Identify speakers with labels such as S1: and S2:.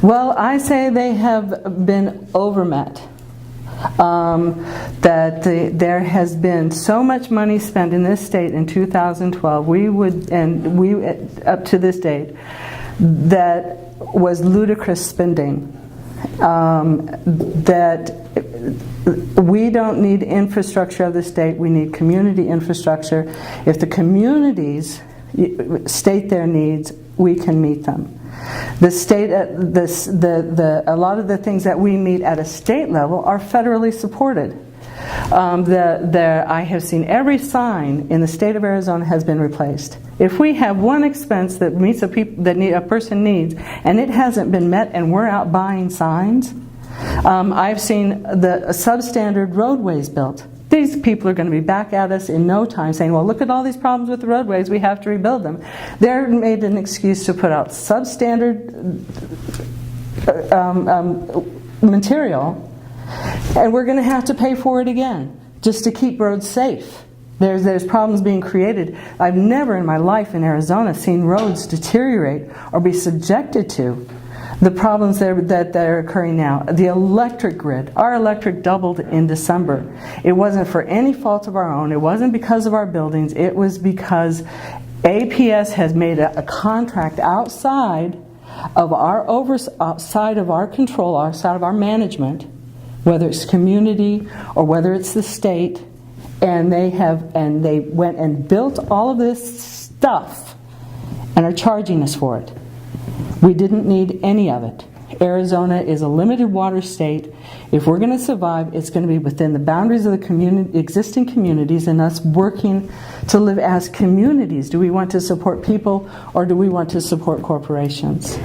S1: Well, I say they have been overmet. There has been so much money spent in this state in 2012, up to this date, that was ludicrous spending. That we don't need infrastructure of the state, we need community infrastructure. If the communities state their needs, we can meet them. The state, a lot of the things that we meet at a state level are federally supported. I have seen every sign in the state of Arizona has been replaced. If we have one expense that meets a person needs, and it hasn't been met, and we're out buying signs, I've seen the substandard roadways built. These people are going to be back at us in no time saying, well, look at all these problems with the roadways, we have to rebuild them. They're made an excuse to put out substandard material, and we're going to have to pay for it again just to keep roads safe. There's problems being created. I've never in my life in Arizona seen roads deteriorate or be subjected to the problems that are occurring now. The electric grid, our electric doubled in December. It wasn't for any fault of our own. It wasn't because of our buildings. It was because APS has made a contract outside of our control, outside of our management, whether it's community or whether it's the state, and they went and built all of this stuff and are charging us for it. We didn't need any of it. Arizona is a limited water state. If we're going to survive, it's going to be within the boundaries of the existing communities and us working to live as communities. Do we want to support people or do we want to support corporations?